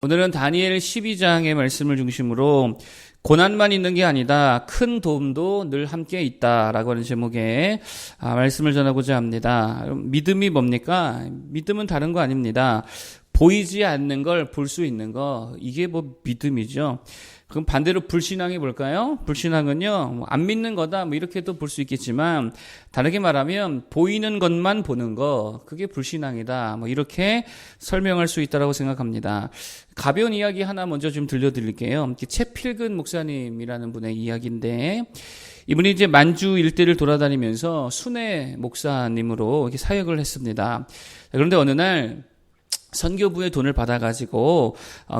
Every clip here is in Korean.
오늘은 다니엘 12장의 말씀을 중심으로 고난만 있는 게 아니다, 큰 도움도 늘 함께 있다라고 하는 제목의 말씀을 전하고자 합니다. 믿음이 뭡니까? 믿음은 다른 거 아닙니다. 보이지 않는 걸 볼 수 있는 거, 이게 믿음이죠. 그럼 반대로 불신앙이 뭘까요? 불신앙은요, 안 믿는 거다, 이렇게도 볼 수 있겠지만, 다르게 말하면, 보이는 것만 보는 거, 그게 불신앙이다, 이렇게 설명할 수 있다고 생각합니다. 가벼운 이야기 하나 먼저 좀 들려드릴게요. 채필근 목사님이라는 분의 이야기인데, 이분이 이제 만주 일대를 돌아다니면서 순회 목사님으로 이렇게 사역을 했습니다. 그런데 어느 날, 선교부의 돈을 받아가지고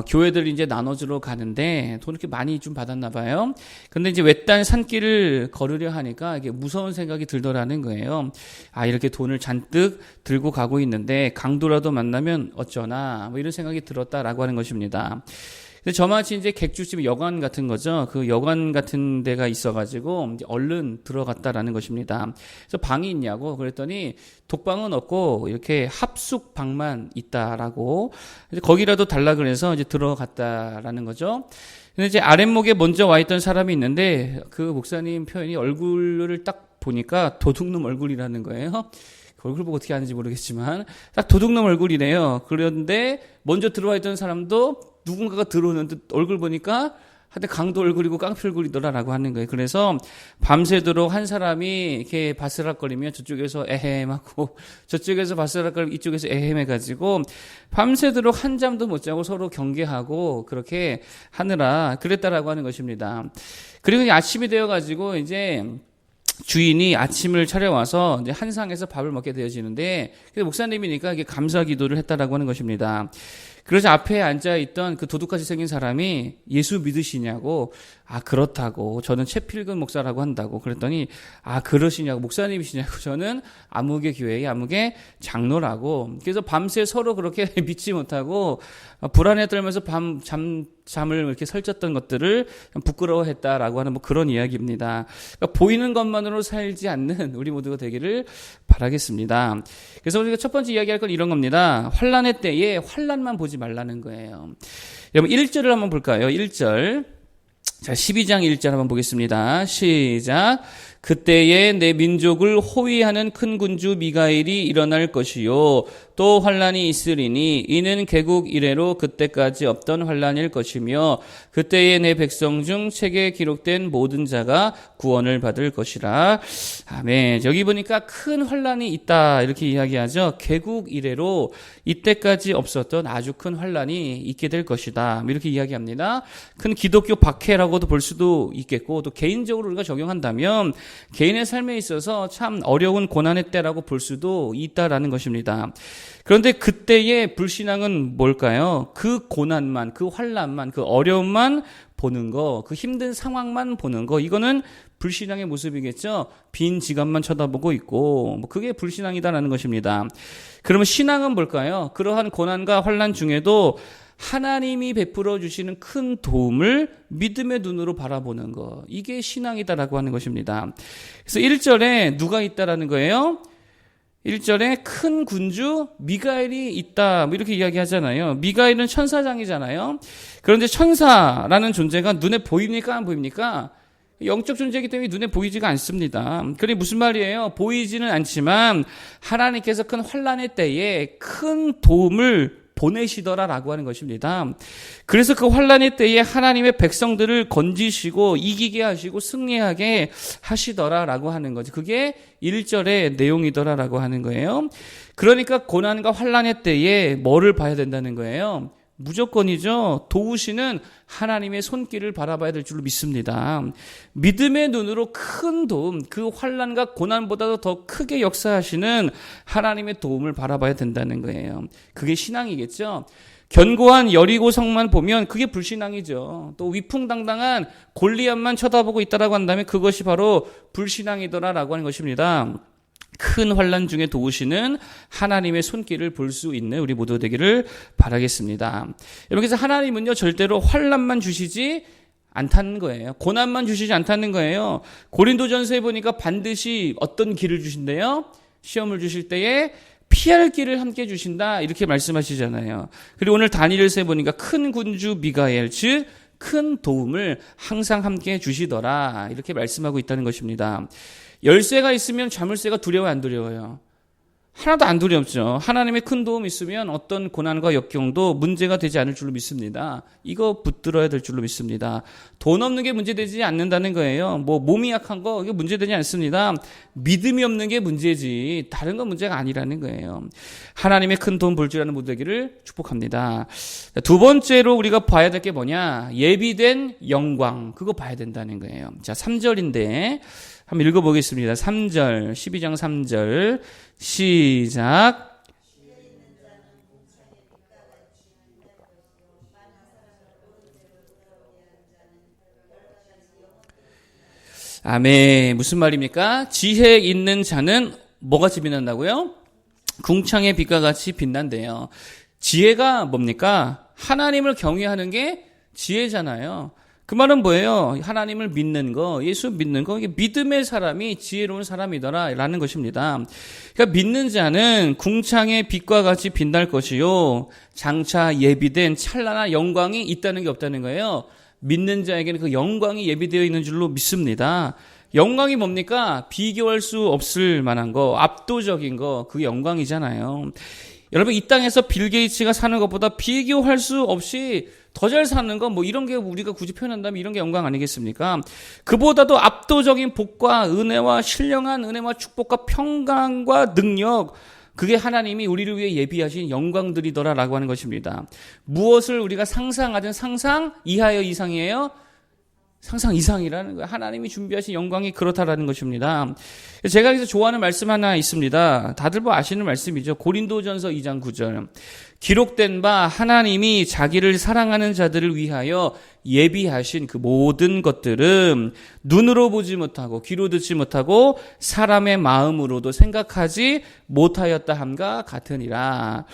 교회들 이제 나눠주러 가는데 돈 이렇게 많이 좀 받았나 봐요. 근데 이제 외딴 산길을 걸으려 하니까 이게 무서운 생각이 들더라는 거예요. 이렇게 돈을 잔뜩 들고 가고 있는데 강도라도 만나면 어쩌나 이런 생각이 들었다라고 하는 것입니다. 근데 저마치 이제 객주집 여관 같은 거죠. 그 여관 같은 데가 있어가지고 이제 얼른 들어갔다라는 것입니다. 그래서 방이 있냐고 그랬더니 독방은 없고 이렇게 합숙방만 있다라고, 거기라도 달라 그래서 이제 들어갔다라는 거죠. 근데 이제 아랫목에 먼저 와 있던 사람이 있는데 그 목사님 표현이 얼굴을 딱 보니까 도둑놈 얼굴이라는 거예요. 얼굴 보고 어떻게 아는지 모르겠지만 딱 도둑놈 얼굴이래요. 그런데 먼저 들어와 있던 사람도 누군가가 들어오는데 얼굴 보니까 한때 강도 얼굴이고 깡패 얼굴이더라라고 하는 거예요. 그래서 밤새도록 한 사람이 이렇게 바스락거리면 저쪽에서 에헴하고 저쪽에서 바스락거리면 이쪽에서 에헴해가지고 밤새도록 한 잠도 못 자고 서로 경계하고 그렇게 하느라 그랬다라고 하는 것입니다. 그리고 아침이 되어가지고 이제 주인이 아침을 차려와서 이제 한상에서 밥을 먹게 되어지는데, 목사님이니까 이게 감사 기도를 했다라고 하는 것입니다. 그래서 앞에 앉아있던 그 도둑같이 생긴 사람이 예수 믿으시냐고, 그렇다고, 저는 채필근 목사라고 한다고 그랬더니, 그러시냐고, 목사님이시냐고, 저는 아무개 교회의 아무개 장로라고. 그래서 밤새 서로 그렇게 믿지 못하고 불안에 떨면서 잠을 이렇게 설쳤던 것들을 부끄러워했다라고 하는 그런 이야기입니다. 그러니까 보이는 것만으로 살지 않는 우리 모두가 되기를 바라겠습니다. 그래서 우리가 첫 번째 이야기할 건 이런 겁니다. 환난의 때에 환난만 보지 말라는 거예요. 여러분 1절을 한번 볼까요? 1절. 자, 12장 1절 한번 보겠습니다. 시작. 그때에 내 민족을 호위하는 큰 군주 미가엘이 일어날 것이요 또 환난이 있으리니 이는 개국 이래로 그때까지 없던 환난일 것이며 그때에 내 백성 중 책에 기록된 모든 자가 구원을 받을 것이라. 아멘. 여기 보니까 큰 환난이 있다 이렇게 이야기하죠. 개국 이래로 이때까지 없었던 아주 큰 환난이 있게 될 것이다 이렇게 이야기합니다. 큰 기독교 박해라고도 볼 수도 있겠고, 또 개인적으로 우리가 적용한다면 개인의 삶에 있어서 참 어려운 고난의 때라고 볼 수도 있다라는 것입니다. 그런데 그때의 불신앙은 뭘까요? 그 고난만, 그 환난만, 그 어려움만 보는 거, 그 힘든 상황만 보는 거, 이거는 불신앙의 모습이겠죠. 빈 지갑만 쳐다보고 있고, 그게 불신앙이다라는 것입니다. 그러면 신앙은 뭘까요? 그러한 고난과 환난 중에도 하나님이 베풀어 주시는 큰 도움을 믿음의 눈으로 바라보는 거, 이게 신앙이다라고 하는 것입니다. 그래서 1절에 누가 있다라는 거예요? 1절에 큰 군주 미가엘이 있다 이렇게 이야기하잖아요. 미가엘은 천사장이잖아요. 그런데 천사라는 존재가 눈에 보입니까 안 보입니까? 영적 존재이기 때문에 눈에 보이지가 않습니다. 그러니 무슨 말이에요? 보이지는 않지만 하나님께서 큰 환난의 때에 큰 도움을 보내시더라라고 하는 것입니다. 그래서 그 환난의 때에 하나님의 백성들을 건지시고 이기게 하시고 승리하게 하시더라라고 하는 거죠. 그게 1절의 내용이더라라고 하는 거예요. 그러니까 고난과 환난의 때에 뭐를 봐야 된다는 거예요? 무조건이죠. 도우시는 하나님의 손길을 바라봐야 될 줄로 믿습니다. 믿음의 눈으로 큰 도움, 그 환난과 고난보다도 더 크게 역사하시는 하나님의 도움을 바라봐야 된다는 거예요. 그게 신앙이겠죠. 견고한 여리고 성만 보면 그게 불신앙이죠. 또 위풍당당한 골리앗만 쳐다보고 있다라고 한다면 그것이 바로 불신앙이더라라고 하는 것입니다. 큰 환난 중에 도우시는 하나님의 손길을 볼 수 있는 우리 모두 되기를 바라겠습니다. 여러분, 그래서 하나님은요 절대로 환난만 주시지 않다는 거예요. 고난만 주시지 않다는 거예요. 고린도전서에 보니까 반드시 어떤 길을 주신대요? 시험을 주실 때에 피할 길을 함께 주신다 이렇게 말씀하시잖아요. 그리고 오늘 다니엘서에 보니까 큰 군주 미가엘 즉 큰 도움을 항상 함께 주시더라 이렇게 말씀하고 있다는 것입니다. 열쇠가 있으면 자물쇠가 두려워요, 안 두려워요? 하나도 안 두렵죠. 하나님의 큰 도움이 있으면 어떤 고난과 역경도 문제가 되지 않을 줄로 믿습니다. 이거 붙들어야 될 줄로 믿습니다. 돈 없는 게 문제되지 않는다는 거예요. 몸이 약한 거 이게 문제되지 않습니다. 믿음이 없는 게 문제지 다른 건 문제가 아니라는 거예요. 하나님의 큰 도움 볼 줄 아는 모두 되기를 축복합니다. 두 번째로 우리가 봐야 될 게 뭐냐? 예비된 영광 그거 봐야 된다는 거예요. 자, 3절인데 한번 읽어보겠습니다. 3절 12장 3절 시작. 아멘. 무슨 말입니까? 지혜 있는 자는 뭐같이 빛난다고요? 궁창의 빛과 같이 빛난대요. 지혜가 뭡니까? 하나님을 경외하는 게 지혜잖아요. 그 말은 뭐예요? 하나님을 믿는 거, 예수 믿는 거, 이게 믿음의 사람이 지혜로운 사람이더라 라는 것입니다. 그러니까 믿는 자는 궁창의 빛과 같이 빛날 것이요 장차 예비된 찬란한 영광이 있다는 게 없다는 거예요. 믿는 자에게는 그 영광이 예비되어 있는 줄로 믿습니다. 영광이 뭡니까? 비교할 수 없을 만한 거, 압도적인 거, 그게 영광이잖아요. 여러분 이 땅에서 빌 게이츠가 사는 것보다 비교할 수 없이 더 잘 사는 거 이런 게 우리가 굳이 표현한다면 이런 게 영광 아니겠습니까? 그보다도 압도적인 복과 은혜와 신령한 은혜와 축복과 평강과 능력 그게 하나님이 우리를 위해 예비하신 영광들이더라라고 하는 것입니다. 무엇을 우리가 상상하든 상상 이하여 이상이에요? 상상 이상이라는 거예요. 하나님이 준비하신 영광이 그렇다라는 것입니다. 제가 여기서 좋아하는 말씀 하나 있습니다. 다들 아시는 말씀이죠. 고린도전서 2장 9절. 기록된 바 하나님이 자기를 사랑하는 자들을 위하여 예비하신 그 모든 것들은 눈으로 보지 못하고 귀로 듣지 못하고 사람의 마음으로도 생각하지 못하였다 함과 같으니라.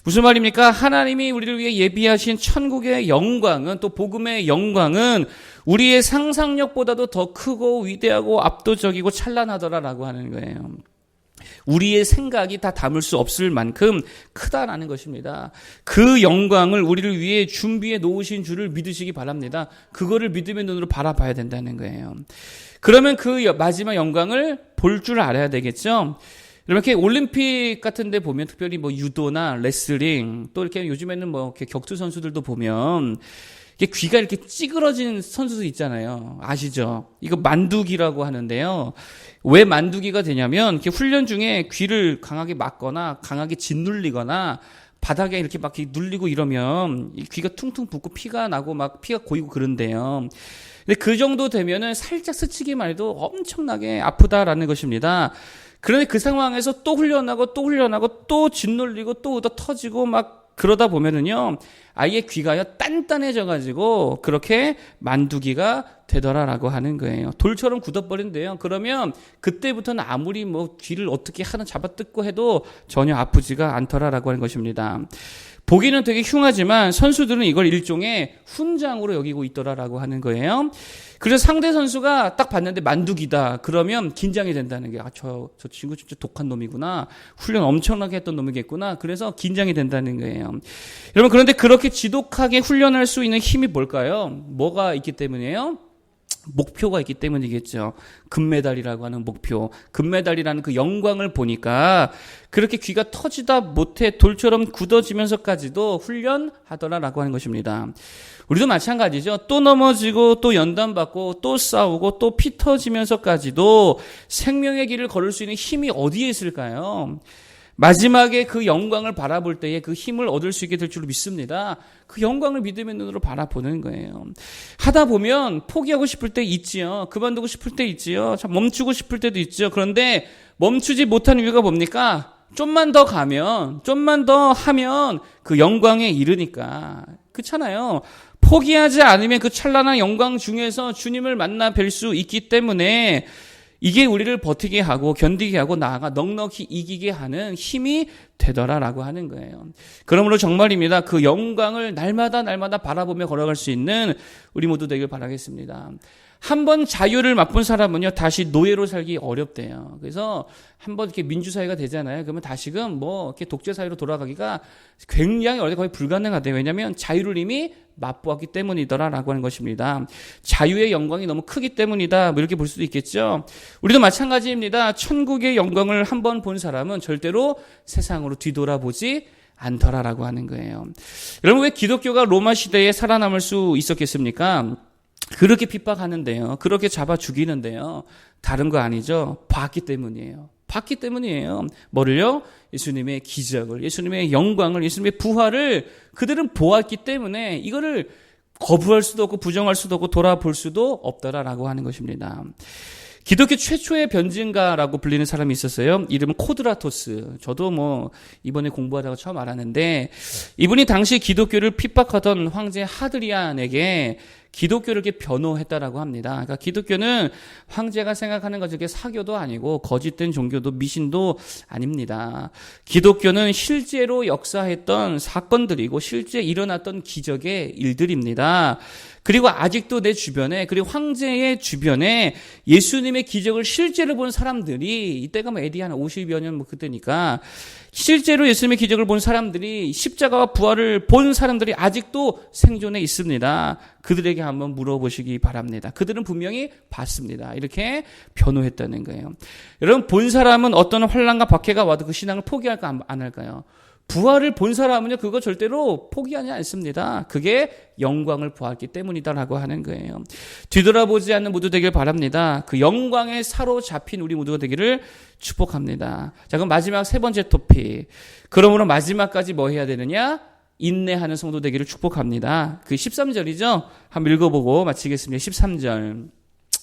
무슨 말입니까? 하나님이 우리를 위해 예비하신 천국의 영광은 또 복음의 영광은 우리의 상상력보다도 더 크고 위대하고 압도적이고 찬란하더라라고 하는 거예요. 우리의 생각이 다 담을 수 없을 만큼 크다라는 것입니다. 그 영광을 우리를 위해 준비해 놓으신 줄을 믿으시기 바랍니다. 그거를 믿음의 눈으로 바라봐야 된다는 거예요. 그러면 그 마지막 영광을 볼 줄 알아야 되겠죠? 이렇게 올림픽 같은 데 보면 특별히 유도나 레슬링 또 이렇게 요즘에는 이렇게 격투 선수들도 보면 이게 귀가 이렇게 찌그러진 선수도 있잖아요. 아시죠? 이거 만두기라고 하는데요. 왜 만두기가 되냐면 이렇게 훈련 중에 귀를 강하게 막거나 강하게 짓눌리거나 바닥에 이렇게 막 눌리고 이러면 이 귀가 퉁퉁 붓고 피가 나고 막 피가 고이고 그런데요. 근데 그 정도 되면은 살짝 스치기만 해도 엄청나게 아프다라는 것입니다. 그런데 그 상황에서 또 훈련하고 또 짓눌리고 또 얻어 터지고 막 그러다 보면은요, 아예 귀가요 단단해져가지고 그렇게 만두기가 되더라라고 하는 거예요. 돌처럼 굳어버린대요. 그러면 그때부터는 아무리 귀를 어떻게 하나 잡아뜯고 해도 전혀 아프지가 않더라라고 하는 것입니다. 보기는 되게 흉하지만 선수들은 이걸 일종의 훈장으로 여기고 있더라라고 하는 거예요. 그래서 상대 선수가 딱 봤는데 만두기다. 그러면 긴장이 된다는 게 저 친구 진짜 독한 놈이구나. 훈련 엄청나게 했던 놈이겠구나. 그래서 긴장이 된다는 거예요. 여러분 그런데 그렇게 지독하게 훈련할 수 있는 힘이 뭘까요? 뭐가 있기 때문이에요? 목표가 있기 때문이겠죠. 금메달이라고 하는 목표, 금메달이라는 그 영광을 보니까 그렇게 귀가 터지다 못해 돌처럼 굳어지면서까지도 훈련하더라라고 하는 것입니다. 우리도 마찬가지죠. 또 넘어지고 또 연단받고 또 싸우고 또 피 터지면서까지도 생명의 길을 걸을 수 있는 힘이 어디에 있을까요? 마지막에 그 영광을 바라볼 때에 그 힘을 얻을 수 있게 될 줄로 믿습니다. 그 영광을 믿음의 눈으로 바라보는 거예요. 하다 보면 포기하고 싶을 때 있지요. 그만두고 싶을 때 있지요. 멈추고 싶을 때도 있죠. 그런데 멈추지 못하는 이유가 뭡니까? 좀만 더 가면, 좀만 더 하면 그 영광에 이르니까. 그렇잖아요. 포기하지 않으면 그 찬란한 영광 중에서 주님을 만나 뵐 수 있기 때문에 이게 우리를 버티게 하고 견디게 하고 나아가 넉넉히 이기게 하는 힘이 되더라라고 하는 거예요. 그러므로 정말입니다. 그 영광을 날마다 바라보며 걸어갈 수 있는 우리 모두 되길 바라겠습니다. 한번 자유를 맛본 사람은요, 다시 노예로 살기 어렵대요. 그래서 한번 이렇게 민주사회가 되잖아요. 그러면 다시금 이렇게 독재사회로 돌아가기가 굉장히 어렵고 거의 불가능하대요. 왜냐하면 자유를 이미 맛보았기 때문이더라라고 하는 것입니다. 자유의 영광이 너무 크기 때문이다. 이렇게 볼 수도 있겠죠. 우리도 마찬가지입니다. 천국의 영광을 한번 본 사람은 절대로 세상으로 뒤돌아보지 않더라라고 하는 거예요. 여러분, 왜 기독교가 로마 시대에 살아남을 수 있었겠습니까? 그렇게 핍박하는데요. 그렇게 잡아 죽이는데요. 다른 거 아니죠. 봤기 때문이에요. 봤기 때문이에요. 뭐를요? 예수님의 기적을, 예수님의 영광을, 예수님의 부활을 그들은 보았기 때문에 이거를 거부할 수도 없고 부정할 수도 없고 돌아볼 수도 없더라라고 하는 것입니다. 기독교 최초의 변증가라고 불리는 사람이 있었어요. 이름은 코드라토스. 저도 이번에 공부하다가 처음 알았는데, 이분이 당시 기독교를 핍박하던 황제 하드리안에게 기독교를 이렇게 변호했다라고 합니다. 그러니까 기독교는 황제가 생각하는 것이 사교도 아니고 거짓된 종교도 미신도 아닙니다. 기독교는 실제로 역사했던 사건들이고 실제 일어났던 기적의 일들입니다. 그리고 아직도 내 주변에, 그리고 황제의 주변에 예수님의 기적을 실제로 본 사람들이, 이때가 AD 한 50여 년 그때니까, 실제로 예수님의 기적을 본 사람들이, 십자가와 부활을 본 사람들이 아직도 생존해 있습니다. 그들에게 한번 물어보시기 바랍니다. 그들은 분명히 봤습니다. 이렇게 변호했다는 거예요. 여러분, 본 사람은 어떤 환난과 박해가 와도 그 신앙을 포기할까 안 할까요? 부활을 본 사람은요, 그거 절대로 포기하지 않습니다. 그게 영광을 보았기 때문이다라고 하는 거예요. 뒤돌아보지 않는 모두 되길 바랍니다. 그 영광에 사로잡힌 우리 모두가 되기를 축복합니다. 자, 그럼 마지막 세 번째 토픽. 그러므로 마지막까지 뭐 해야 되느냐? 인내하는 성도 되기를 축복합니다. 그 13절이죠? 한번 읽어보고 마치겠습니다. 13절.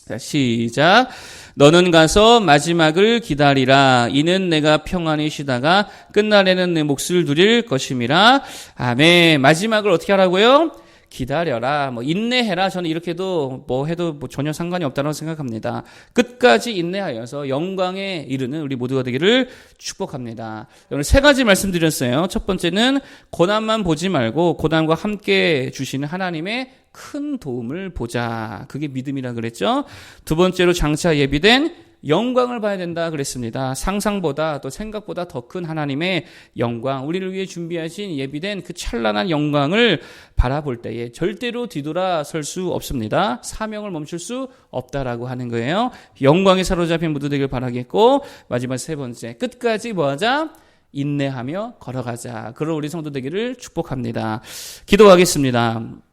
자, 시작. 너는 가서 마지막을 기다리라. 이는 내가 평안히 쉬다가 끝날에는 내 몫을 누릴 것임이라. 아멘. 마지막을 어떻게 하라고요? 기다려라. 인내해라. 저는 이렇게도 해도 전혀 상관이 없다고 생각합니다. 끝까지 인내하여서 영광에 이르는 우리 모두가 되기를 축복합니다. 오늘 세 가지 말씀드렸어요. 첫 번째는 고난만 보지 말고 고난과 함께 주시는 하나님의 큰 도움을 보자. 그게 믿음이라 그랬죠. 두 번째로 장차 예비된 영광을 봐야 된다 그랬습니다. 상상보다 또 생각보다 더 큰 하나님의 영광, 우리를 위해 준비하신 예비된 그 찬란한 영광을 바라볼 때에 절대로 뒤돌아설 수 없습니다. 사명을 멈출 수 없다라고 하는 거예요. 영광에 사로잡힌 모두 되길 바라겠고, 마지막 세 번째, 끝까지 뭐하자? 인내하며 걸어가자. 그런 우리 성도 되기를 축복합니다. 기도하겠습니다.